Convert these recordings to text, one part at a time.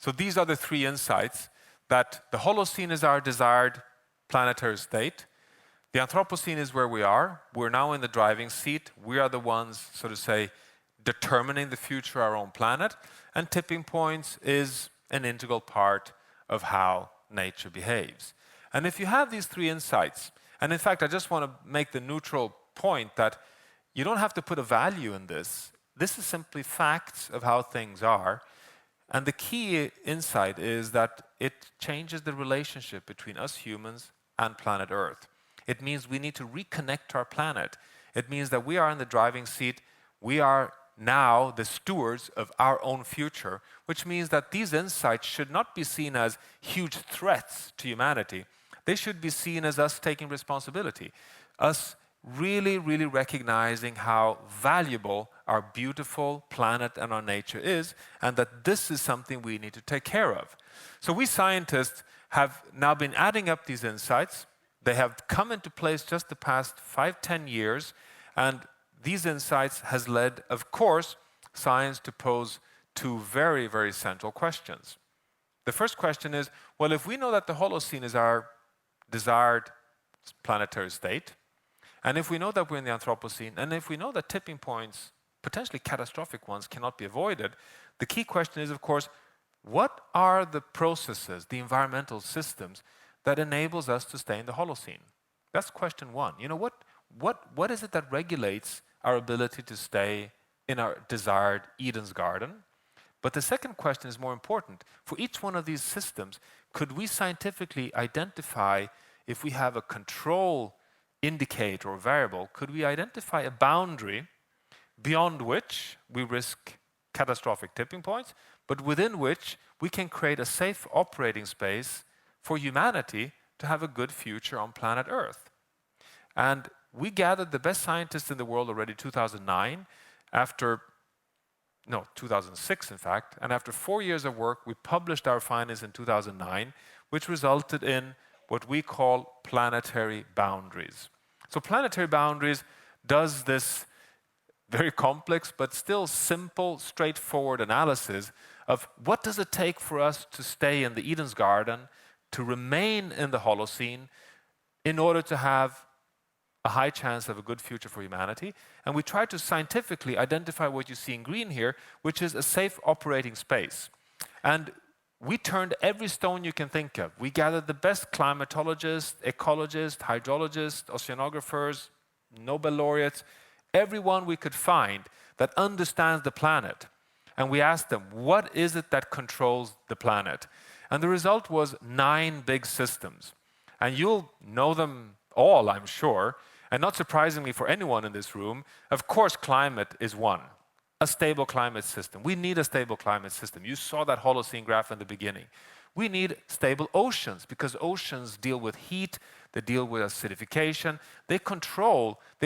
So these are the three insights: that the Holocene is our desired planetary state. The Anthropocene is where we are. We're now in the driving seat. We are the ones, so to say, determining the future of our own planet. And tipping points is an integral part of how nature behaves. And if you have these three insights, and in fact, I just want to make the neutral point that you don't have to put a value in this. This is simply facts of how things are. And the key insight is that it changes the relationship between us humans and planet Earth. It means we need to reconnect our planet. It means that we are in the driving seat. We are now the stewards of our own future, which means that these insights should not be seen as huge threats to humanity. They should be seen as us taking responsibility, us really, really recognizing how valuable our beautiful planet and our nature is, and that this is something we need to take care of. So we scientists have now been adding up these insights. They have come into place just the past 5-10 years, and these insights has led, of course, science to pose two very, very central questions. The first question is, well, if we know that the Holocene is our desired planetary state, and if we know that we're in the Anthropocene, and if we know that tipping points, potentially catastrophic ones, cannot be avoided, the key question is, of course, what are the processes, the environmental systems that enables us to stay in the Holocene? That's question one. You know, what is it that regulates our ability to stay in our desired Eden's garden? But the second question is more important. For each one of these systems, could we scientifically identify if we have a control indicator or variable? Could we identify a boundary beyond which we risk catastrophic tipping points, but within which we can create a safe operating space for humanity to have a good future on planet Earth? And we gathered the best scientists in the world already in 2009, 2006 in fact, and after 4 years of work, we published our findings in 2009, which resulted in what we call Planetary Boundaries. So Planetary Boundaries does this very complex but still simple, straightforward analysis of what does it take for us to stay in the Eden's garden, to remain in the Holocene, in order to have a high chance of a good future for humanity. And we try to scientifically identify what you see in green here, which is a safe operating space. And we turned every stone you can think of. We gathered the best climatologists, ecologists, hydrologists, oceanographers, Nobel laureates, everyone we could find that understands the planet. And we asked them, what is it that controls the planet? And the result was 9 big systems. And you'll know them all, I'm sure. And not surprisingly for anyone in this room, of course, climate is one. A stable climate system. We need a stable climate system. You saw that Holocene graph in the beginning. We need stable oceans because oceans deal with heat, they deal with acidification, they're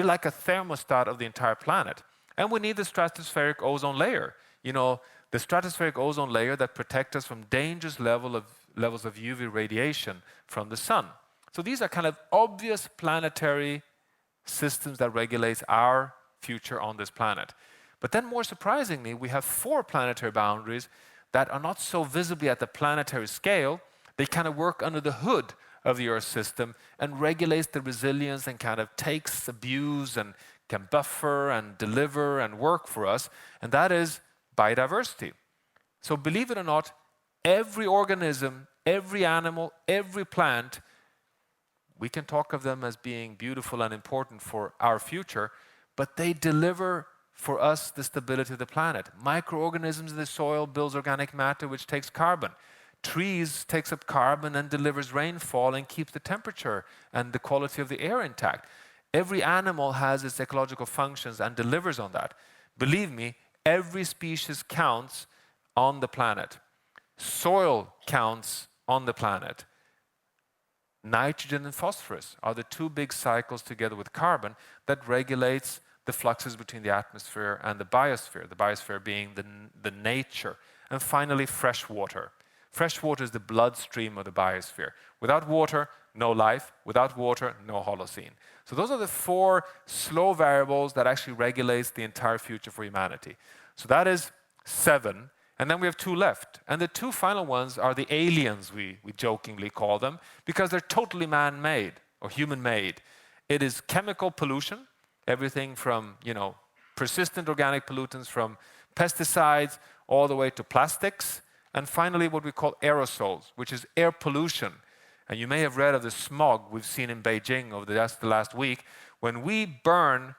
like a thermostat of the entire planet. And we need the stratospheric ozone layer. You know, the stratospheric ozone layer that protects us from dangerous levels of UV radiation from the sun. So these are kind of obvious planetary systems that regulate our future on this planet. But then more surprisingly, we have 4 planetary boundaries that are not so visibly at the planetary scale. They kind of work under the hood of the Earth system and regulates the resilience and kind of takes abuse and can buffer and deliver and work for us. And that is biodiversity. So believe it or not, every organism, every animal, every plant, we can talk of them as being beautiful and important for our future, but they deliver for us the stability of the planet. Microorganisms in the soil builds organic matter which takes carbon. Trees takes up carbon and delivers rainfall and keeps the temperature and the quality of the air intact. Every animal has its ecological functions and delivers on that. Believe me, every species counts on the planet. Soil counts on the planet. Nitrogen and phosphorus are the 2 big cycles together with carbon that regulates the fluxes between the atmosphere and the biosphere being the nature. And finally, fresh water. Fresh water is the bloodstream of the biosphere. Without water, no life. Without water, no Holocene. So those are the 4 slow variables that actually regulates the entire future for humanity. So that is 7. And then we have 2 left. And the 2 final ones are the aliens, we jokingly call them, because they're totally man-made or human-made. It is chemical pollution, everything from, persistent organic pollutants, from pesticides all the way to plastics. And finally, what we call aerosols, which is air pollution. And you may have read of the smog we've seen in Beijing over the last week. When we burn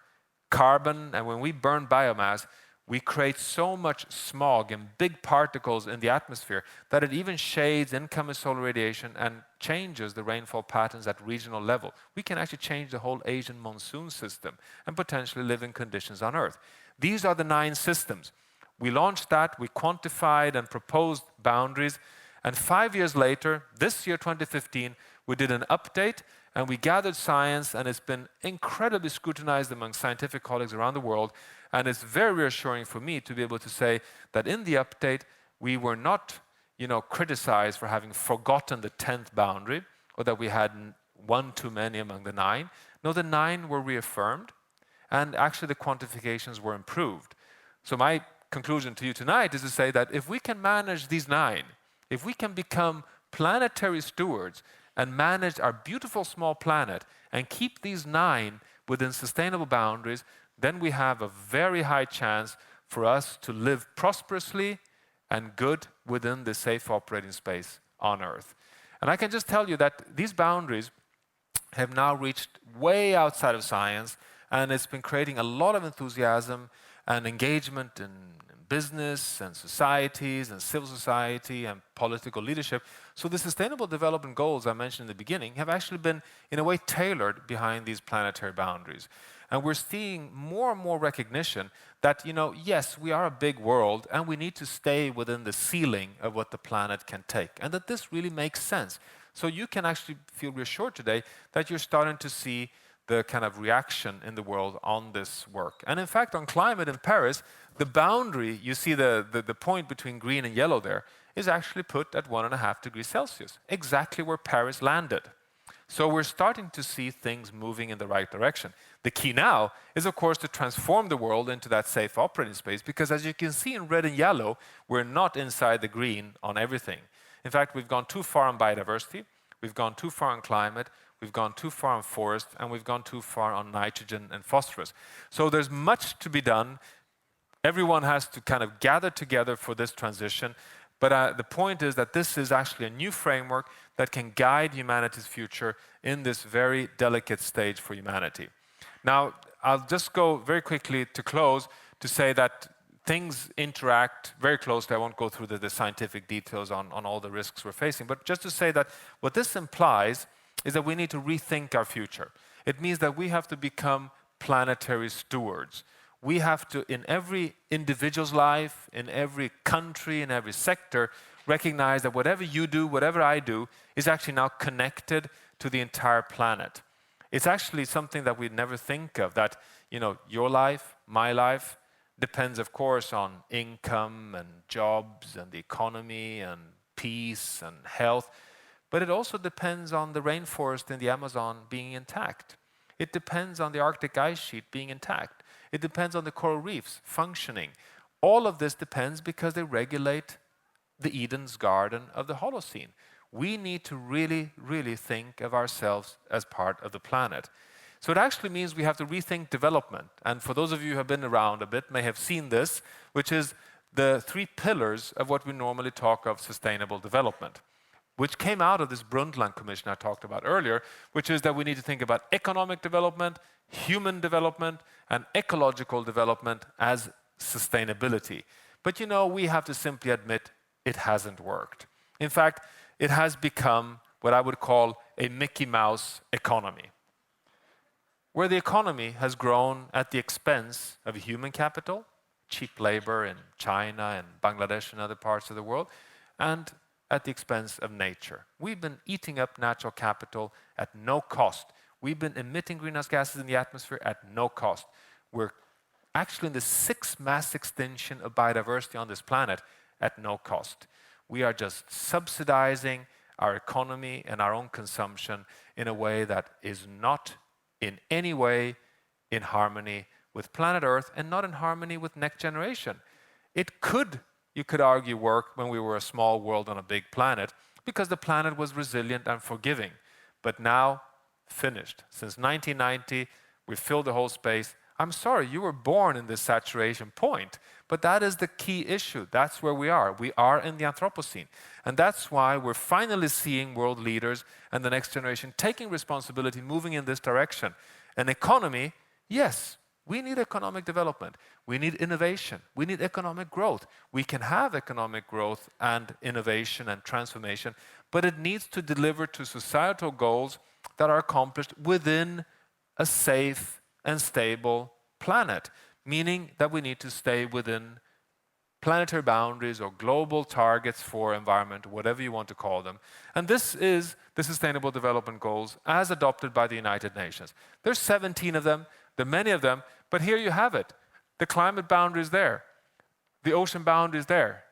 carbon and when we burn biomass, we create so much smog and big particles in the atmosphere that it even shades incoming solar radiation and changes the rainfall patterns at regional level. We can actually change the whole Asian monsoon system and potentially living conditions on Earth. These are the 9 systems. We launched that, we quantified and proposed boundaries, and 5 years later, this year, 2015, we did an update and we gathered science, and it's been incredibly scrutinized among scientific colleagues around the world. And it's very reassuring for me to be able to say that in the update, we were not, criticized for having forgotten the 10th boundary or that we had 1 too many among the 9. No, the 9 were reaffirmed, and actually the quantifications were improved. So my conclusion to you tonight is to say that if we can manage these 9, if we can become planetary stewards and manage our beautiful small planet and keep these 9 within sustainable boundaries, then we have a very high chance for us to live prosperously and good within the safe operating space on Earth. And I can just tell you that these boundaries have now reached way outside of science, and it's been creating a lot of enthusiasm and engagement in business and societies and civil society and political leadership. So the Sustainable Development Goals I mentioned in the beginning have actually been, in a way, tailored behind these planetary boundaries. And we're seeing more and more recognition that, yes, we are a big world and we need to stay within the ceiling of what the planet can take, and that this really makes sense. So you can actually feel reassured today that you're starting to see the kind of reaction in the world on this work. And in fact, on climate in Paris, the boundary, you see the point between green and yellow there, is actually put at 1.5 degrees Celsius, exactly where Paris landed. So we're starting to see things moving in the right direction. The key now is, of course, to transform the world into that safe operating space, because as you can see in red and yellow, we're not inside the green on everything. In fact, we've gone too far on biodiversity, we've gone too far on climate, we've gone too far on forest, and we've gone too far on nitrogen and phosphorus. So there's much to be done. Everyone has to kind of gather together for this transition. But the point is that this is actually a new framework that can guide humanity's future in this very delicate stage for humanity. Now, I'll just go very quickly to close to say that things interact very closely. I won't go through the scientific details on all the risks we're facing, but just to say that what this implies is that we need to rethink our future. It means that we have to become planetary stewards. We have to, in every individual's life, in every country, in every sector, recognize that whatever you do, whatever I do, is actually now connected to the entire planet. It's actually something that we never think of, that your life, my life, depends, of course, on income and jobs and the economy and peace and health, but it also depends on the rainforest in the Amazon being intact. It depends on the Arctic ice sheet being intact. It depends on the coral reefs functioning. All of this depends because they regulate the Eden's garden of the Holocene. We need to really, really think of ourselves as part of the planet. So it actually means we have to rethink development. And for those of you who have been around a bit may have seen this, which is the 3 pillars of what we normally talk of sustainable development, which came out of this Brundtland Commission I talked about earlier, which is that we need to think about economic development, human development, and ecological development as sustainability. But we have to simply admit it hasn't worked. In fact, it has become what I would call a Mickey Mouse economy, where the economy has grown at the expense of human capital, cheap labor in China and Bangladesh and other parts of the world, and at the expense of nature. We've been eating up natural capital at no cost. We've been emitting greenhouse gases in the atmosphere at no cost. We're actually in the 6th mass extinction of biodiversity on this planet at no cost. We are just subsidizing our economy and our own consumption in a way that is not in any way in harmony with planet Earth and not in harmony with next generation. It could you could argue, work when we were a small world on a big planet, because the planet was resilient and forgiving. But now, finished. Since 1990, we filled the whole space. I'm sorry, you were born in this saturation point, but that is the key issue. That's where we are. We are in the Anthropocene. And that's why we're finally seeing world leaders and the next generation taking responsibility, moving in this direction. An economy, yes, we need economic development. We need innovation. We need economic growth. We can have economic growth and innovation and transformation, but it needs to deliver to societal goals that are accomplished within a safe and stable planet, meaning that we need to stay within planetary boundaries or global targets for environment, whatever you want to call them. And this is the Sustainable Development Goals as adopted by the United Nations. There's 17 of them, there are many of them, but here you have it. The climate boundary is there, the ocean boundary is there,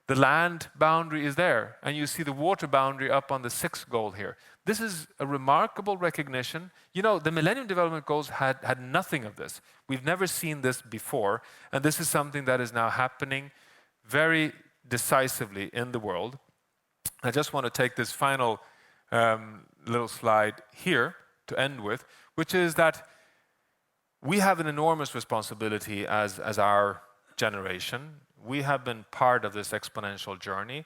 the land boundary is there, and you see the water boundary up on the 6th goal here. This is a remarkable recognition. You know, the Millennium Development Goals had nothing of this. We've never seen this before, and this is something that is now happening very decisively in the world. I just want to take this final little slide here to end with, which is that we have an enormous responsibility as our generation. We have been part of this exponential journey.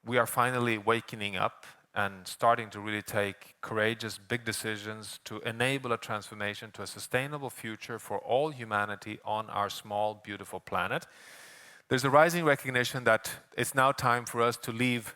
We are finally waking up and starting to really take courageous, big decisions to enable a transformation to a sustainable future for all humanity on our small, beautiful planet. There's a rising recognition that it's now time for us to leave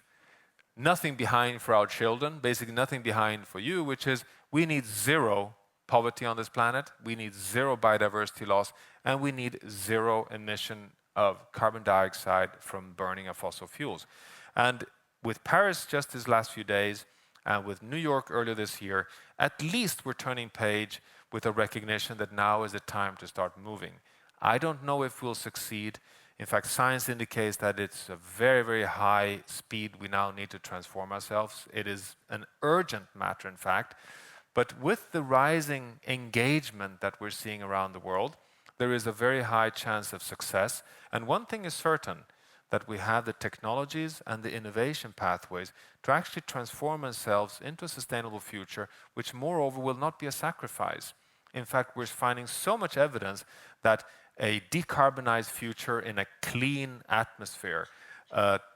nothing behind for our children, basically nothing behind for you, which is we need zero poverty on this planet, we need zero biodiversity loss, and we need zero emission of carbon dioxide from burning of fossil fuels. And with Paris just these last few days, and with New York earlier this year, at least we're turning page with a recognition that now is the time to start moving. I don't know if we'll succeed. In fact, science indicates that it's a very, very high speed we now need to transform ourselves. It is an urgent matter, in fact. But with the rising engagement that we're seeing around the world, there is a very high chance of success. And one thing is certain, that we have the technologies and the innovation pathways to actually transform ourselves into a sustainable future, which moreover will not be a sacrifice. In fact, we're finding so much evidence that a decarbonized future in a clean atmosphere,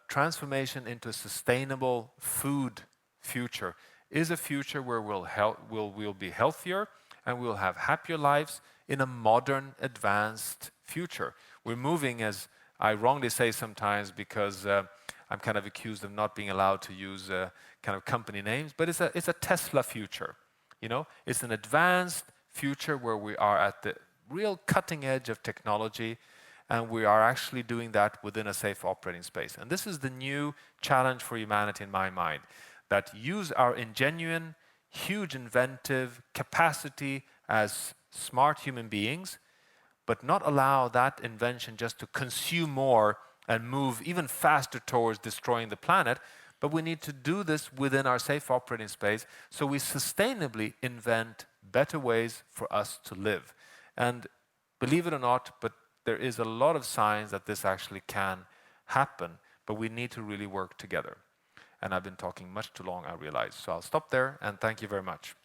transformation into a sustainable food future, is a future where we'll be healthier and we'll have happier lives in a modern, advanced future. We're moving, as I wrongly say sometimes, because I'm kind of accused of not being allowed to use kind of company names, but it's a Tesla future. You know, it's an advanced future where we are at the real cutting edge of technology, and we are actually doing that within a safe operating space. And this is the new challenge for humanity in my mind, that use our genuine, huge inventive capacity as smart human beings, but not allow that invention just to consume more and move even faster towards destroying the planet, but we need to do this within our safe operating space so we sustainably invent better ways for us to live. And believe it or not, but there is a lot of signs that this actually can happen, but we need to really work together. And I've been talking much too long, I realize. So I'll stop there, and thank you very much.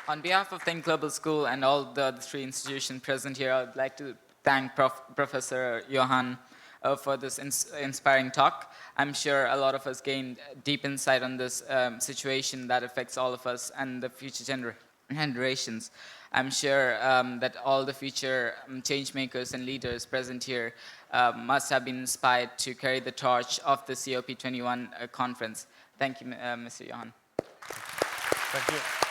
On behalf of Think Global School and all the other 3 institutions present here, I would like to thank Professor Johan for this inspiring talk. I'm sure a lot of us gained deep insight on this situation that affects all of us and the future generations. I'm sure that all the future change makers and leaders present here must have been inspired to carry the torch of the COP21 conference. Thank you, Mr. Johan. Thank you.